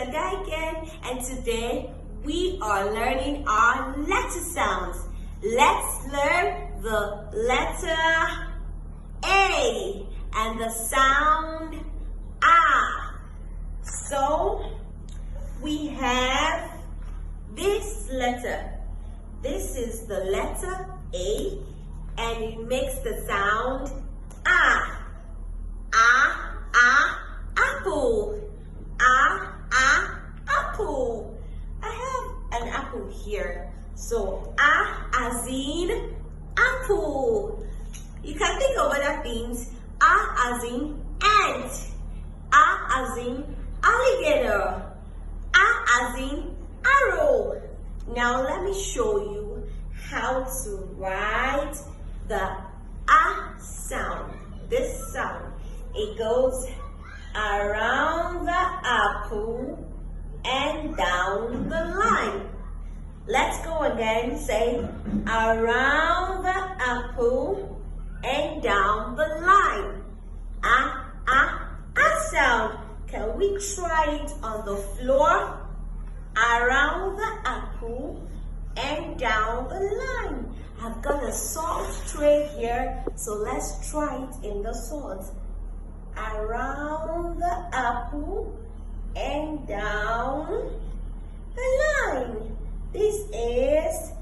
teacher Gaiken, and today we are learning our letter sounds. Let's learn the letter A and the sound A. So we have this letter. This is the letter A, and it makes the sound A. Apple. Apple. I have an apple here. So as in apple. You can think of other things. As in ant. As in alligator. As in arrow. Now let me show you how to write the A sound. This sound. It goes around the apple and down the line. Let's go again. Say around the apple and down the line. A sound. Can we try it on the floor? Around the apple and down the line. I've got a salt tray here, so let's try it in the salt. Around the apple and down the line. This is